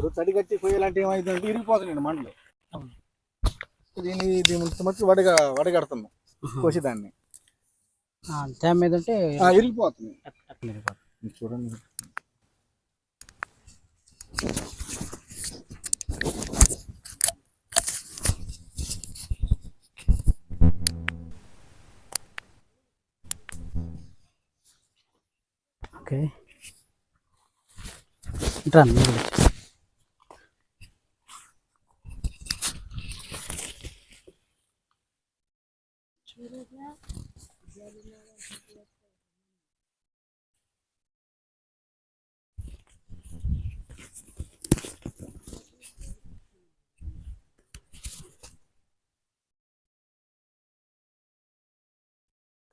ఇప్పుడు తడి కట్టి కొయ్యాలంటే ఏమైందంటే ఇరిగిపోతున్నాయి మంటలు. దీన్ని మట్టి వడగడుతున్నాం కోసేదాన్ని. తేమ మీద ఉంటే ఇరిగిపోతుంది. చూడండి ఓకే ఇట్రా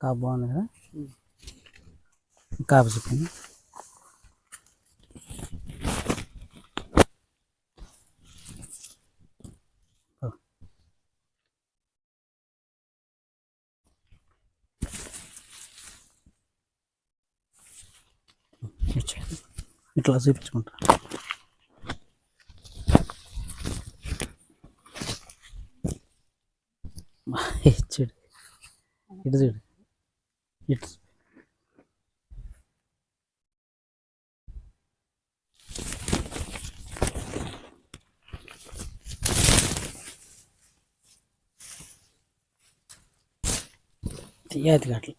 కాపు బాగుంది కదా, కాపు చెప్పండి. ఇట్లా చూపించుకుంటా. చూడు ఇటు చూడు ఇటు తీయది అట్లా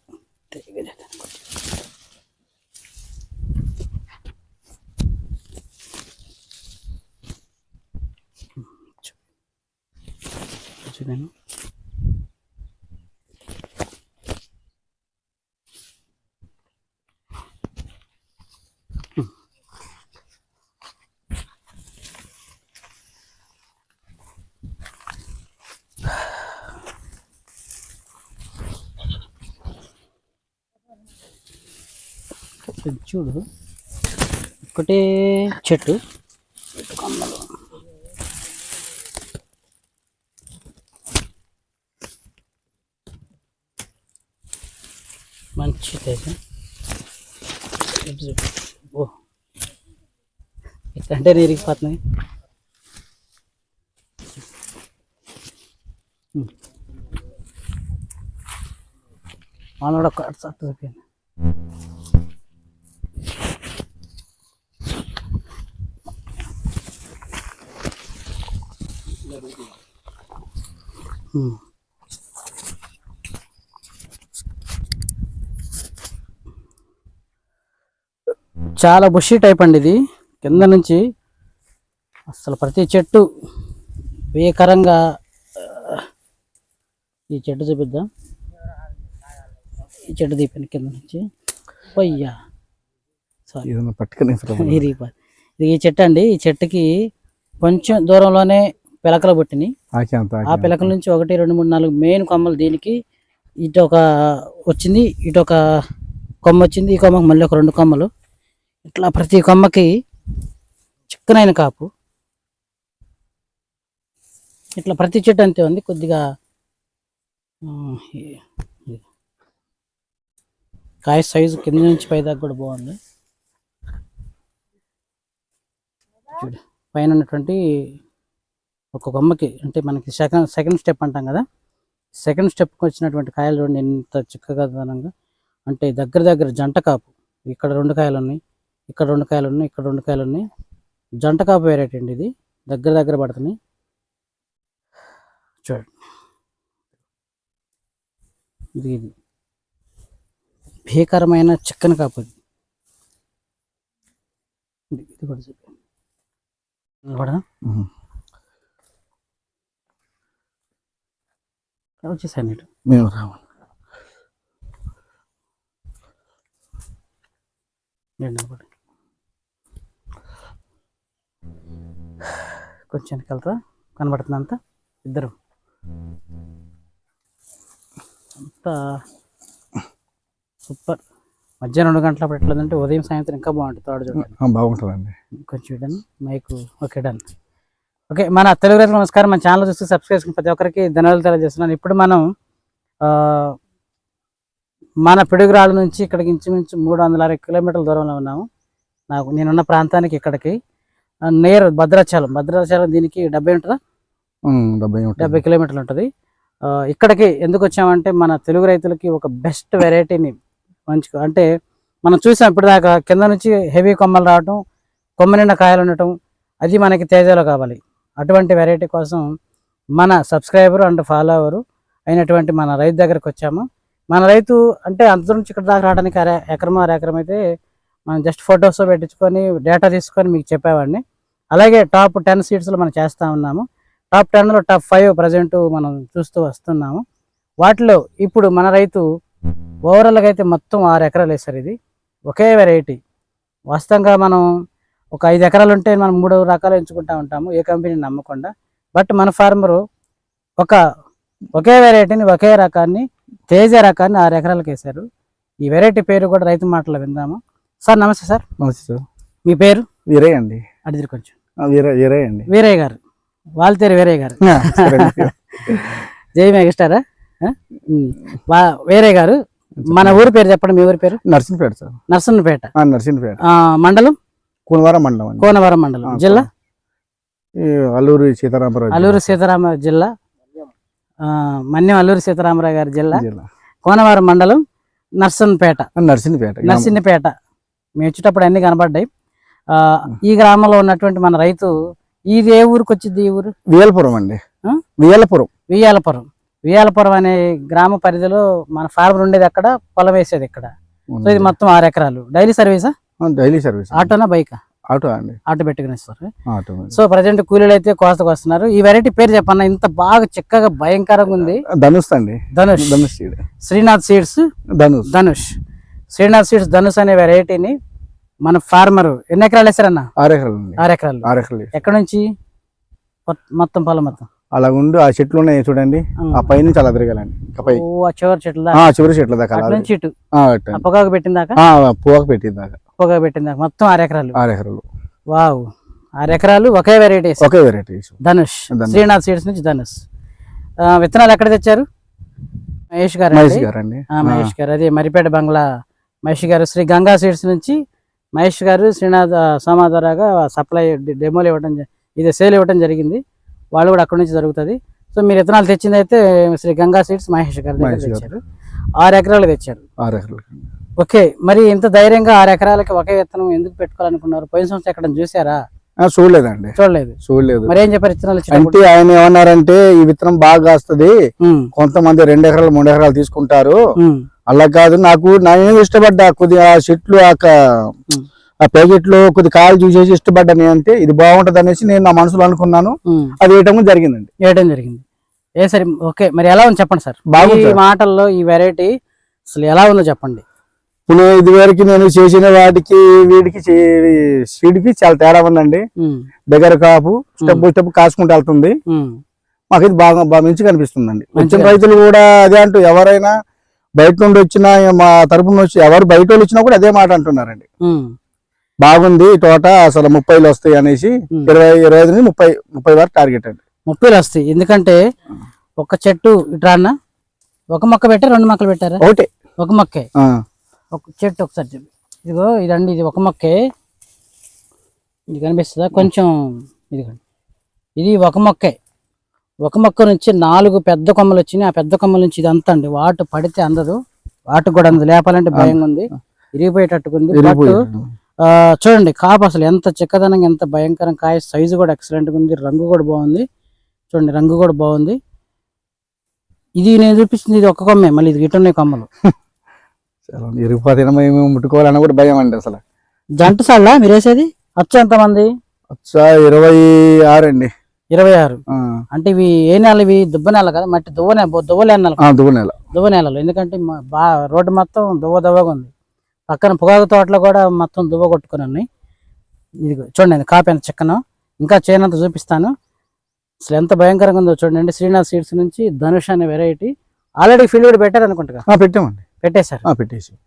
చూడండి. చూడు ఒకటే చెట్టు కొమ్మలు మంచి ఓ ఎక్కడంటే ఇరిగిపోతున్నాయి. మనోడు ఒక సరిపోయింది. చాలా బుషి టైప్ అండి ఇది. కింద నుంచి అసలు ప్రతి చెట్టు భీకరంగా. ఈ చెట్టు చూపిద్దాం. ఈ చెట్టు తీపండి కింద నుంచి పోయ్యా పట్టుకుని ఇది ఈ చెట్టు అండి. ఈ చెట్టుకి కొంచెం దూరంలోనే పిలకలు పుట్టినాయి. ఆ పిలకల నుంచి 1, 2, 3, 4 మెయిన్ కొమ్మలు. దీనికి ఇటు ఒక వచ్చింది, ఇటు ఒక కొమ్మ వచ్చింది, ఈ కొమ్మకి మళ్ళీ ఒక 2 కొమ్మలు. ఇట్లా ప్రతి కొమ్మకి చిక్కనైన కాపు. ఇట్లా ప్రతి చెట్టు అంతే ఉంది. కొద్దిగా కాయ సైజు కింద నుంచి పైదాకా కూడా బాగుంది. చూడు పైన ఉన్నటువంటి ఒక కొమ్మకి అంటే మనకి సెకండ్ స్టెప్ అంటాం కదా, సెకండ్ స్టెప్కి వచ్చినటువంటి కాయలు చూడండి ఎంత చిక్కగా దనంగా. అంటే దగ్గర జంట కాపు. ఇక్కడ 2 కాయలు ఉన్నాయి, ఇక్కడ 2 కాయలు ఉన్నాయి, ఇక్కడ 2 కాయలు ఉన్నాయి. జంట కాపు వెరైటీ అండి ఇది. దగ్గర పడుతున్నాయి చూడండి. ఇది భీకరమైన చిక్కని కాపు. ఇది కూడా చెప్పండి కూడా వచ్చేసాను. ఇటు మేము రావాలి. కొంచెం వెళ్తా కనబడుతుంది అంతా. ఇద్దరు అంతా సూపర్. మధ్యాహ్నం 2 గంటలప్పుడు ఎట్లేదంటే ఉదయం సాయంత్రం ఇంకా బాగుంటుంది. తోట చూడండి బాగుంటుందండి. కొంచెం చూడండి మైకు. Okay done. ఓకే మన తెలుగు రైతులకు నమస్కారం. మన ఛానల్ చూసి సబ్స్క్రైబ్ చేసుకుని ప్రతి ఒక్కరికి ధన్యవాదాలు తెలియజేస్తున్నాను. ఇప్పుడు మనం మన పిడుగురాళ్ళ నుంచి ఇక్కడికి ఇంచుమించు 360 కిలోమీటర్ల దూరంలో ఉన్నాము. నేనున్న ప్రాంతానికి ఇక్కడికి నియర్ భద్రాచలం దీనికి 70 ఉంటుందా? 70 కిలోమీటర్లు ఉంటుంది. ఇక్కడికి ఎందుకు వచ్చామంటే మన తెలుగు రైతులకి ఒక బెస్ట్ వెరైటీని మంచిగా, అంటే మనం చూసాం ఇప్పటిదాకా కింద నుంచి హెవీ కొమ్మలు రావటం, కొమ్మ నిండా కాయలు ఉండటం, అది మనకి తేజాలో కావాలి. అటువంటి వెరైటీ కోసం మన సబ్స్క్రైబర్ అండ్ ఫాలోవర్ అయినటువంటి మన రైతు దగ్గరకు వచ్చాము. మన రైతు అంటే అంత నుంచి ఇక్కడ దాకా రావడానికి ఎకరం అయితే మనం జస్ట్ ఫొటోస్ పెట్టించుకొని డేటా తీసుకొని మీకు చెప్పేవాడిని. అలాగే టాప్ 10 సీడ్స్లో మనం చేస్తూ ఉన్నాము. టాప్ 10లో టాప్ 5 ప్రజెంట్ మనం చూస్తూ వస్తున్నాము. వాటిలో ఇప్పుడు మన రైతు ఓవరాల్గా అయితే మొత్తం 6 ఎకరాలు వేశారు. ఇది ఒకే వెరైటీ. వాస్తవంగా మనం ఒక 5 ఎకరాలు ఉంటే మనం 3 రకాలు ఎంచుకుంటూ ఉంటాము, ఏ కంపెనీని నమ్మకుండా. బట్ మన ఫార్మరు ఒకే వెరైటీని, ఒకే రకాన్ని, తేజ రకాన్ని 6 ఎకరాలకు వేశారు. ఈ వెరైటీ పేరు కూడా రైతు మాటలో విందాము. సార్ నమస్తే. సార్ నమస్తే సార్. మీ పేరు? వీరయ్య అండి. అడిగిరి కొంచెం. వీరయ్య అండి. వీరయ్య గారు, వాల్తేరు వీరయ్య గారు. జై మెగాస్టారా? వీరయ్య గారు, మన ఊరి పేరు చెప్పండి. మీ ఊరి పేరు? నర్సింపేట సార్. నర్సింపేట. మండలం? కోనవరం మండలం. జిల్లా? అల్లూరు సీతారామరావు జిల్లా. మన్యం అల్లూరి సీతారామరావు గారి జిల్లా. కోనవరం మండలం, నర్సింపేట. మేము వచ్చేటప్పుడు అన్ని కనబడ్డాయి. ఈ గ్రామంలో ఉన్నటువంటి మన రైతు, ఇది ఏ ఊరికి వచ్చింది? ఈ ఊరు వియ్యాలపురం అండి. వియ్యాలపురం అనే గ్రామ పరిధిలో మన ఫార్మర్ ఉండేది, అక్కడ పొలం వేసేది ఇక్కడ. సో ఇది మొత్తం 6 ఎకరాలు. డైలీ సర్వీసా? Daily service. ఆటోనా బైకా? ఆటో అండి. ఆటో పెట్టుకుని ఇస్తారు. సో ప్రజెంట్ కూలీలు అయితే కోస్తకు వస్తున్నారు. ఈ వెరైటీ పేరు చెప్పన్నా, ఇంత బాగా చిక్కగా భయంకరంగా ఉంది. ధనుష్ అండి. ధనుష్. శ్రీనాథ్ సీడ్స్ ధనుష్. శ్రీనాథ్ సీడ్స్ ధనుష్ అనే వెరైటీని మన ఫార్మర్ ఎన్ని ఎకరాలు వేసారన్న? 6 ఎకరాలు. ఎక్కడ నుంచి మొత్తం పొలం మొత్తం అలా ఉండి ఆ చెట్లు ఉన్నాయి చూడండి, ఆ పై నుంచి అలా తిరగాలండి. చివరి చెట్ల దాకా పొగాకు పెట్టిందాకా మొత్తం 6 ఎకరాలు. వావ్, 6 ఎకరాలు ఒకే వెరైటీ. ధనుష్, శ్రీనాథ్ సీడ్స్ నుంచి ధనుష్. విత్తనాలు ఎక్కడ తెచ్చారు? మహేష్ గారు. మహేష్ గారు, అదే మరిపేట బంగ్లా మహేష్ గారు. శ్రీ గంగా సీడ్స్ నుంచి మహేష్ గారు శ్రీనాథ్ సమాధారాగా సప్లై డెమోలు ఇవ్వడం, ఇది సేల్ ఇవ్వడం జరిగింది. వాళ్ళు కూడా అక్కడ నుంచి జరుగుతుంది. సో మీరు విత్తనాలు తెచ్చింది అయితే శ్రీ గంగా సీడ్స్ మహేష్ గారు తెచ్చారు. 6 ఎకరాలు తెచ్చారు. ఓకే, మరి ఇంత ధైర్యంగా 6 ఎకరాలకి ఒకే విత్తనం ఎందుకు పెట్టుకోవాలనుకున్నారు? పోయిన సంవత్సరం ఎక్కడ చూసారా? చూడలేదు. మరి ఏం చెప్పారు విత్తనాలు? అంటే ఆయన ఏమన్నారంటే ఈ విత్తనం బాగా కాస్తుంది, కొంతమంది 2 ఎకరాలు 3 ఎకరాలు తీసుకుంటారు, అలా కాదు నాకు నేను ఇష్టపడ్డా కొద్దిగా చెట్లు ఆ ప్యాకెట్ లో కొద్ది కాయలు చూసేసి ఇష్టపడ్డాను. అంటే ఇది బాగుంటది అనేసి నేను నా మనసులో అనుకున్నాను. అది వేయటం జరిగింది. ఏ సరే, ఓకే. మరి ఎలా ఉంది చెప్పండి సార్. బాగుంది మాటల్లో ఈ వెరైటీ అసలు ఎలా ఉందో చెప్పండి. ఇప్పుడు ఇది వరకు నేను చేసిన వాటికి వీటికి సీడ్కి చాలా తేడా ఉందండి. దగ్గర కాపు స్టెప్ కాసుకుంటూ వెళ్తుంది. మాకు ఇది బాగా మంచిగా అనిపిస్తుందండి. వచ్చిన రైతులు కూడా అదే అంటూ, ఎవరైనా బయట నుండి వచ్చినా మా తరపున వచ్చి ఎవరు బయట వాళ్ళు వచ్చినా కూడా అదే మాట అంటున్నారండి. బాగుంది తోట, అసలు 30 వస్తాయి అనేసి 25 నుంచి 30 వరకు టార్గెట్ అండి. 30 వస్తాయి. ఎందుకంటే ఒక చెట్టు ఇట్లా అన్న, ఒక మొక్క పెట్టారు, 2 మొక్కలు పెట్టారా? ఒక మొక్కే. ఒక చెట్టు ఒకసారి చెప్పి, ఇదిగో ఇదండి, ఇది ఒక మొక్కే. ఇది కనిపిస్తుందా కొంచెం? ఇది ఒక మొక్కే. ఒక మొక్క నుంచి 4 పెద్ద కొమ్మలు వచ్చినాయి. ఆ పెద్ద కొమ్మల నుంచి ఇది అంతా అండి. వాటు పడితే అందదు, వాటు కూడా అందదు. లేపాలంటే భయంగా ఉంది, ఇరిగిపోయేటట్టుకుంది. చూడండి కాపు అసలు ఎంత చిక్కదనంగా, ఎంత భయంకరం. కాయ సైజు కూడా ఎక్సలెంట్గా ఉంది. రంగు కూడా బాగుంది. చూడండి, రంగు కూడా బాగుంది. ఇది నేను చూపిస్తుంది ఇది ఒక కొమ్మే, మళ్ళీ ఇది ఇటున్నాయి కొమ్మలు. ముట్టుకోవాలన్నా కూడా భయం అండి. అసలు జంట సాళ్ళ మీరు వేసేది? వచ్చా ఎంతమంది? 26 అండి. 26. అంటే ఇవి ఏ నెల? ఇవి దుబ్బ నెల కదా, మట్టి దువ్వ నెలలు. ఎందుకంటే రోడ్డు మొత్తం దువ్వగా ఉంది. పక్కన పొగాకు తోటలో కూడా మొత్తం దువ్వ కొట్టుకుని ఉన్నాయి. ఇది చూడండి కాపు ఎంత చిక్కనో. ఇంకా చేయనంత చూపిస్తాను. అసలు ఎంత భయంకరంగా ఉందో చూడండి. శ్రీనాథ్ సీడ్స్ నుంచి ధనుష్ అనే వెరైటీ ఆల్రెడీ ఫీల్డ్ కూడా పెట్టారు అనుకుంటా. పెట్టామండి. పెట్టేశారు.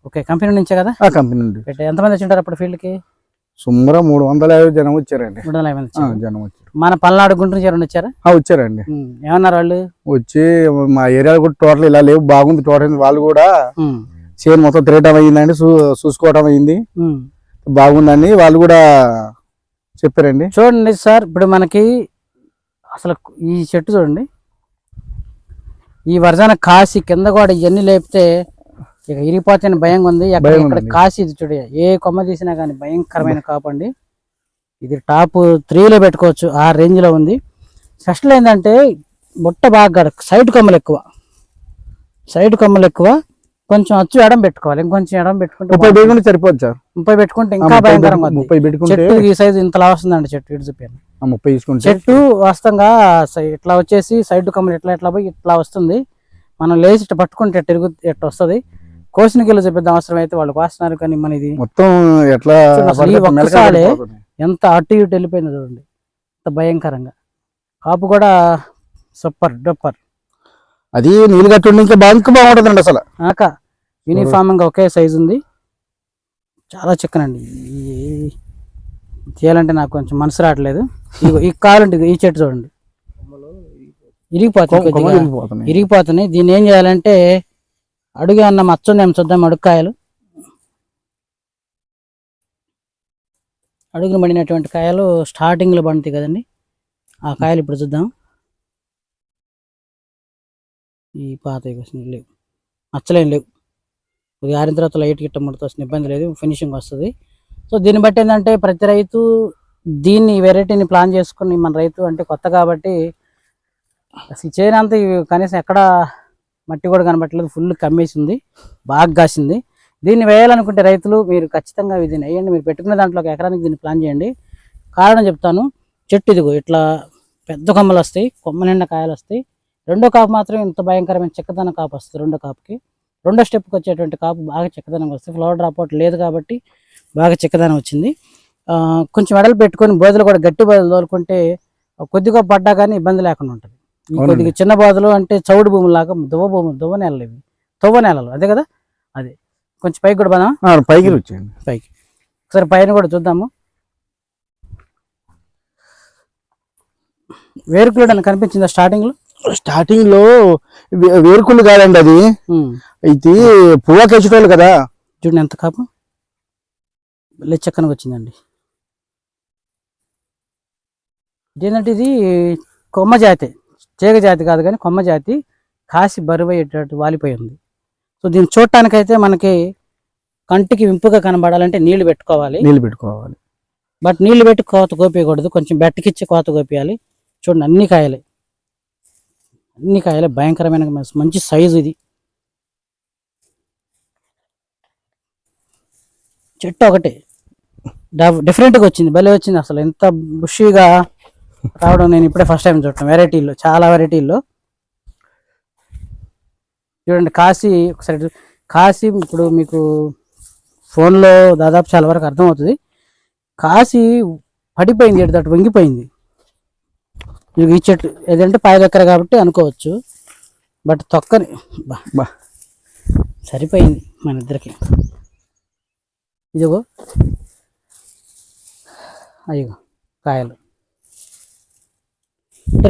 ఓకే, కంపెనీ నుంచే కదా? కంపెనీ నుండి. ఎంతమంది వచ్చి ఉంటారు అప్పుడు ఫీల్డ్ కి? సుమారు 350 జనం వచ్చారండి. 350 జనం వచ్చారు. మన పల్నాడు గుంటూరు నుంచి వచ్చారా? వచ్చారండి. ఏమన్నారు వాళ్ళు? వచ్చి మా ఏరియాలో కూడా టోటల్ ఇలా లేవు, బాగుంది తోట. వాళ్ళు కూడా చేను మొత్తం తిరగటం అయ్యిందండి, చూసుకోవటం అయింది, బాగుందని వాళ్ళు కూడా చెప్పారండి. చూడండి సార్, ఇప్పుడు మనకి అసలు ఈ చెట్టు చూడండి, ఈ వర్జాన కాసి కింద కూడా ఇవన్నీ లేపితే ఇక ఇరిగిపోతే భయంగా ఉంది. ఇక్కడ కాసి ఇది చూడ, ఏ కొమ్మ తీసినా కానీ భయంకరమైన కాపు అండి. ఇది టాప్ 3లో పెట్టుకోవచ్చు, ఆ రేంజ్ లో ఉంది. స్పెషల్ ఏంటంటే బుట్ట బాగా సైడ్ కొమ్మలు ఎక్కువ, కొంచెం అచ్చు ఎడం పెట్టుకోవాలి. ఇంకొంచెం ఎడం పెట్టుకుంటే 30 పెట్టుకుంటే సరిపోదు సార్. 30 పెట్టుకుంటే ఇంకా భయంకరంగా ఉంది. 30 పెట్టుకుంటే చెట్టు ఈ సైజు ఇంతలా వస్తుందండి. చెట్టు ఇటు చూపాను, 30 తీసుకుంటే చెట్టు వాస్తవంగా ఇట్లా వచ్చేసి సైడ్ కొమ్మలు ఎట్లా పోయి ఇట్లా వస్తుంది. మనం లేచి ఇట్లా పట్టుకుంటే ఎట్లా వస్తుంది. కోసిన కిలో చెప్పేద్దాం, అవసరం అయితే వాళ్ళు కోస్తున్నారు. కానీ మన ఇది మొత్తం ఎట్లా ఒక్కసారి ఎంత అటు ఇటు వెళ్ళిపోయిందో చూడండి, ఎంత భయంకరంగా. కాపు కూడా సూపర్ డూపర్. అది నీళ్ళు కట్టి ఇంకా బాగుంటుందండి. అసలు యూనిఫామ్ గా ఒకే సైజు ఉంది, చాలా చిక్కనండి. చేయాలంటే నాకు కొంచెం మనసు రావట్లేదు. ఈ కావాలంటే ఈ చెట్టు చూడండి, ఇరిగిపోతున్నాయి. దీన్ని ఏం చేయాలంటే అడుగు అన్న మచ్చుందేమో చూద్దాం. అడుగుకాయలు, అడుగును పడినటువంటి కాయలు స్టార్టింగ్ లో పడుతాయి కదండి, ఆ కాయలు ఇప్పుడు చూద్దాం. ఈ పాత లేవు, మచ్చలేం లేవు. కొద్దిగా ఆరిన తర్వాత లైట్ గిట్ట ముడత వస్తుంది, ఇబ్బంది లేదు, ఫినిషింగ్ వస్తుంది. సో దీన్ని బట్టి ఏంటంటే ప్రతి రైతు దీన్ని వెరైటీని ప్లాన్ చేసుకుని, మన రైతు అంటే కొత్త కాబట్టి అసలు చేయనంత కనీసం ఎక్కడ మట్టి కూడా కనబట్టలేదు, ఫుల్ కమ్మేసింది, బాగా కాసింది. దీన్ని వేయాలనుకుంటే రైతులు మీరు ఖచ్చితంగా దీన్ని వేయండి. మీరు పెట్టుకునే దాంట్లో ఒక ఎకరానికి దీన్ని ప్లాన్ చేయండి. కారణం చెప్తాను, చెట్టు ఇదిగో ఇట్లా పెద్ద కొమ్మలు వస్తాయి, కొమ్మ నిండా కాయలు వస్తాయి. రెండో కాపు మాత్రం ఇంత భయంకరమైన చిక్కదన కాపు వస్తుంది. రెండో కాపుకి రెండో స్టెప్కి వచ్చేటువంటి కాపు బాగా చిక్కదనంగా వస్తుంది. ఫ్లవర్ డ్రాప్ అవుట్ లేదు కాబట్టి బాగా చిక్కదనం వచ్చింది. కొంచెం వెడలు పెట్టుకొని బోధలు కూడా గట్టి బోధలు తోలుకుంటే కొద్దిగా పడ్డా కానీ ఇబ్బంది లేకుండా ఉంటుంది. కొద్దిగా చిన్న బోధలు అంటే చౌడు భూములాగా దువ్వ నేలలు ఇవి, తవ్వ నేలలు, అదే కదా. అదే కొంచెం పైకి కూడా బాగా పైకి వచ్చేయండి, పైకి ఒకసారి పైన కూడా చూద్దాము. వేరుకులు అని కనిపించిందా స్టార్టింగ్ లో వేరుకుళ్ళు కాదండి, అది ఇది పువ్వు కెచ్చటోళ్ళు కదా. చూడండి ఎంత కాపు చక్కనగా వచ్చిందండి. ఇదేంటంటే ఇది కొమ్మ జాతి, తీగ జాతి కాదు కానీ కొమ్మ జాతి, కాసి బరువయ్యేటట్టు వాలిపోయి ఉంది. సో దీన్ని చూడటానికైతే మనకి కంటికి వింపుగా కనబడాలంటే నీళ్లు పెట్టుకోవాలి. బట్ నీళ్లు పెట్టి కోత కోపేయకూడదు, కొంచెం బెట్టకిచ్చి కోత కోపేయాలి. చూడండి అన్ని కాయలే భయంకరమైన మంచి సైజు. ఇది చెట్టు ఒకటి డిఫరెంట్గా వచ్చింది, భలే వచ్చింది. అసలు ఎంత బుషీగా రావడం నేను ఇప్పుడే ఫస్ట్ టైం చూడటం. వెరైటీల్లో చాలా వెరైటీల్లో చూడండి. కాసి ఇప్పుడు మీకు ఫోన్లో దాదాపు చాలా వరకు అర్థమవుతుంది. కాసి పడిపోయింది, ఎడతట్టు వంగిపోయింది. ఈ చెట్టు ఏదంటే పై దగ్గర కాబట్టి అనుకోవచ్చు, బట్ తొక్కని సరిపోయింది మన ఇద్దరికి. ఇదిగో అయ్యో కాయలు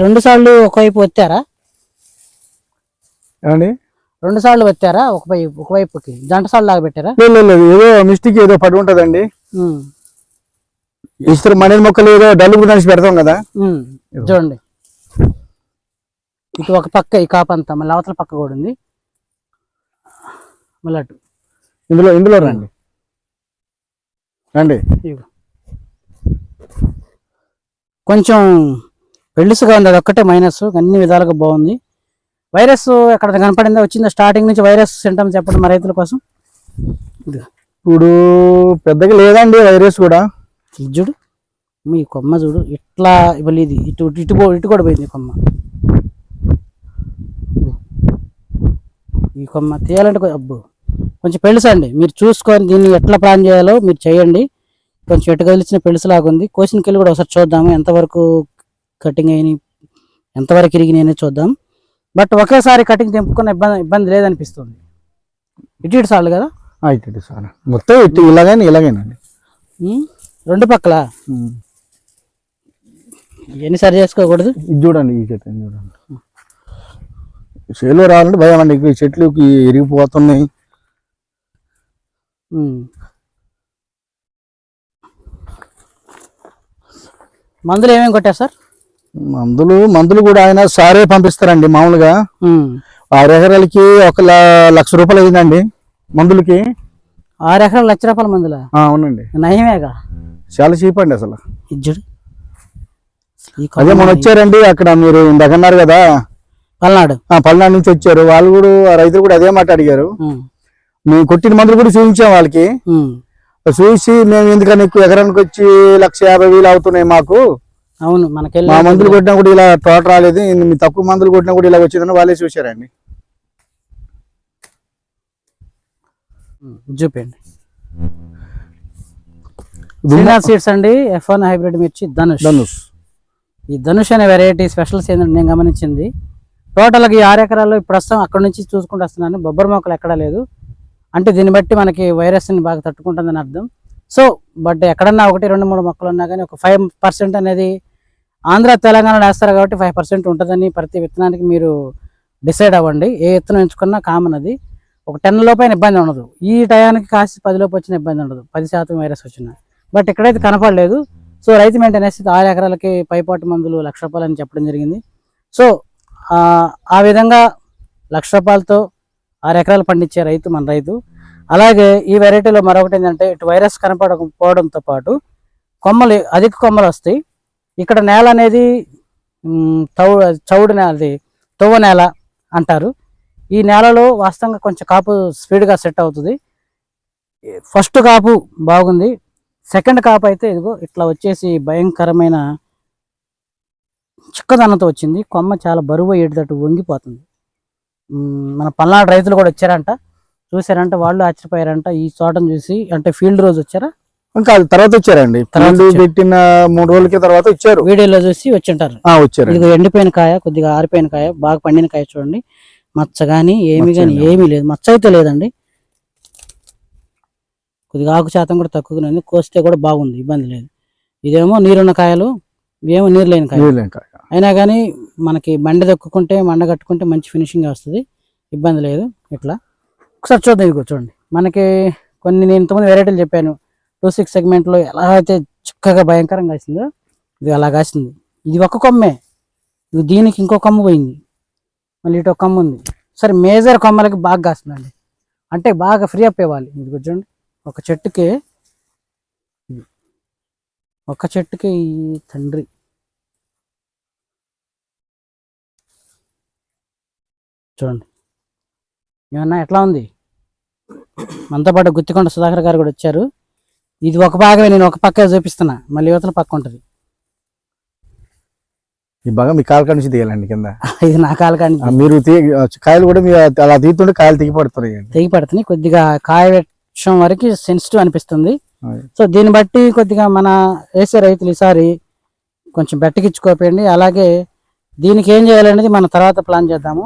2 సార్లు ఒకవైపు వచ్చారా? ఏమండి 2 సార్లు వచ్చారా? ఒకవైపుకి జంట సార్లు లాగా పెట్టారా? ఏదో మిస్టేక్ ఏదో పడి ఉంటదండి. ఇస్తారు మన మొక్కలు ఏదో డల్లు నడిచి పెడతాం కదా. చూడండి ఇటు ఒక పక్క ఈ కాపు అంతా, మళ్ళీ అవతల పక్క కూడా ఉంది. మళ్ళీ అటు ఇందులో రండి. కొంచెం పెళ్ళిసుగా ఉంది, అది ఒక్కటే మైనస్. అన్ని విధాలుగా బాగుంది. వైరస్ ఎక్కడ కనపడిందా? వచ్చిందా స్టార్టింగ్ నుంచి వైరస్ సింటమ్స్ చెప్పండి మా రైతుల కోసం. ఇప్పుడు పెద్దగా లేదండి వైరస్ కూడా. చూడు మీ కొమ్మ చూడు ఇట్లా ఇవ్వలేదు, ఇటు ఇటు ఇటు కూడా పోయింది కొమ్మ. ఈ కొమ్మ తీయాలంటే అబ్బో కొంచెం పెళ్ళుసండి, మీరు చూసుకొని దీన్ని ఎట్లా ప్లాన్ చేయాలో మీరు చేయండి. కొంచెం ఎటు కదిలిచిన పెళ్ళుసులాగా ఉంది. కోసినకెళ్ళి కూడా ఒకసారి చూద్దాము ఎంతవరకు కటింగ్ అయినాయి, ఎంతవరకు ఇరిగినాయని చూద్దాం. బట్ ఒకేసారి కటింగ్ తెంపుకున్న ఇబ్బంది లేదనిపిస్తుంది. ఇటు సార్లు కదా, ఇటు సార్ మొత్తం ఇటు ఇలాగేనండి. 2 పక్కల ఇవన్నీ సరి చేసుకోకూడదు. ఇది చూడండి, ఈ చెట్టు చూడండి. చేలో రావాలంటే భయం అండి, ఈ చెట్లుకి ఇరిగిపోతున్నాయి. మందులు ఏమేమి కొట్టారు సార్? మందులు కూడా ఆయన సారే పంపిస్తారండి. మామూలుగా 6 ఎకరాలకి 1,00,000 రూపాయలు అయిందండి మందులకి. 6 ఎకరాలు ₹1,00,000 మందులా? అవునండి. నయమేగా, చాలా చీప్ అండి అసలు. ఇజ్జుడు. అదే మొన్న వచ్చారండి అక్కడ, మీరు ఇందాక అన్నారు కదా పల్నాడు నుంచి వచ్చారు. వాళ్ళు కూడా రైతులు కూడా అదే మాట అడిగారు. మేము కొట్టిన మందులు కూడా చూపించాం వాళ్ళకి. చూసి మేము ఎందుకని ఎక్కువ ఎకరానికి వచ్చి 1,50,000 అవుతున్నాయి మాకు, అవును మా మందులు కొట్టినా కూడా ఇలా తోట రాలేదు, మీ తక్కువ మందులు కొట్టినా కూడా ఇలా వచ్చిందని వాళ్ళే చూశారండి. చూపండి. శ్రీనాథ్ సీడ్స్ అండి, F1 హైబ్రిడ్ మిర్చి ధనుష్. ఈ ధనుష్ అనే వెరైటీ స్పెషల్స్ ఏంటంటే నేను గమనించింది, టోటల్గా ఈ 6 ఎకరాల్లో ఇప్పుడు వస్తాం అక్కడ నుంచి చూసుకుంటూ వస్తున్నాను, బొబ్బరి మొక్కలు ఎక్కడా లేదు. అంటే దీన్ని బట్టి మనకి వైరస్ని బాగా తట్టుకుంటుందని అర్థం. సో బట్ ఎక్కడన్నా 1, 2, 3 మొక్కలు ఉన్నా కానీ ఒక 5% అనేది ఆంధ్ర తెలంగాణలో వేస్తారు కాబట్టి 5% ఉంటుందని ప్రతి విత్తనానికి మీరు డిసైడ్ అవ్వండి. ఏ విత్తనం ఎంచుకున్నా కామన్ అది. ఒక 10 లోపైన ఇబ్బంది ఉండదు. ఈ టయానికి కాసి 10 లోపు వచ్చిన ఇబ్బంది ఉండదు, 10% వైరస్ వచ్చిన. బట్ ఇక్కడైతే కనపడలేదు. సో రైతు మెయింటెనెన్స్ 6 ఎకరాలకి పైపాటు మందులు ₹1,00,000 అని చెప్పడం జరిగింది. సో ఆ విధంగా ₹1,00,000తో 6 ఎకరాలు పండించే రైతు మన రైతు. అలాగే ఈ వెరైటీలో మరొకటి ఏంటంటే ఇటు వైరస్ కనపడకపోవడంతో పాటు అధిక కొమ్మలు వస్తాయి. ఇక్కడ నేల అనేది చౌడు నేల, తవ్వ నేల అంటారు. ఈ నేలలో వాస్తవంగా కొంచెం కాపు స్పీడ్గా సెట్ అవుతుంది. ఫస్ట్ కాపు బాగుంది, సెకండ్ కాపు అయితే ఇదిగో ఇట్లా వచ్చేసి భయంకరమైన చిక్కదనంతో వచ్చింది. కొమ్మ చాలా బరువు ఏడుదట్టు వంగిపోతుంది. మన పల్నాడు రైతులు కూడా వచ్చారంట, చూసారంట, వాళ్ళు ఆశ్చర్యపోయారంట ఈ తోటను చూసి. అంటే ఫీల్డ్ రోజు వచ్చారా? ఇంకా తర్వాత వచ్చారండి, పెట్టిన 3 రోజులకి తర్వాత వచ్చారు. వీడియోలో చూసి వచ్చింటారు. వచ్చారు. ఇది ఎండిపోయిన కాయ, కొద్దిగా ఆరిపోయిన కాయ, బాగా పండిన కాయ చూడండి. మచ్చ కానీ ఏమీ లేదు, మచ్చ అయితే లేదండి. కొద్దిగా ఆకు శాతం కూడా తక్కువగా ఉంది, కోస్తే కూడా బాగుంది, ఇబ్బంది లేదు. ఇదేమో నీరున్న కాయలు, ఇవేమో నీరు లేని కాయ. అయినా కానీ మనకి బండ దొక్కుంటే మండ కట్టుకుంటే మంచి ఫినిషింగ్ వస్తుంది, ఇబ్బంది లేదు. ఇట్లా ఒకసారి చూద్దాం. ఇదిగో చూడండి, మనకి కొన్ని నేను ఇంతకుముందు వెరైటీలు చెప్పాను 2-6 సెగ్మెంట్లో ఎలా అయితే చిక్కగా భయంకరంగా కాసిందో ఇది అలా కాసింది. ఇది ఒక కొమ్మే, ఇది దీనికి ఇంకో కొమ్మ పోయింది, మళ్ళీ ఇటు ఒక కొమ్మ ఉంది. సరే మేజర్ కొమ్మలకి బాగా కాస్తుందండి, అంటే బాగా ఫ్రీ అప్ ఇవ్వాలి. ఇది చూడండి, ఒక చెట్టుకి ఈ తండ్రి చూడండి ఏమన్నా ఎట్లా ఉంది. మనతో పాటు గుత్తికొండ సుధాకర్ గారు కూడా వచ్చారు. ఇది ఒక భాగమే, నేను ఒక పక్క చూపిస్తున్నా, మళ్ళీ యువతల పక్క ఉంటుంది. ఈ భాగం మీ కాలు నుంచి తీయాలండి కింద. ఇది నా కాలు కానీ మీరు కాయలు కూడా అలా తీస్తుంటే కాయలు తెగిపడుతున్నాయి. కొద్దిగా కాయ విషయం వరకు సెన్సిటివ్ అనిపిస్తుంది. సో దీన్ని బట్టి కొద్దిగా మన వేసే రైతులు ఈసారి కొంచెం బెట్టకిచ్చుకోపోయండి. అలాగే దీనికి ఏం చేయాలనేది మనం తర్వాత ప్లాన్ చేద్దాము.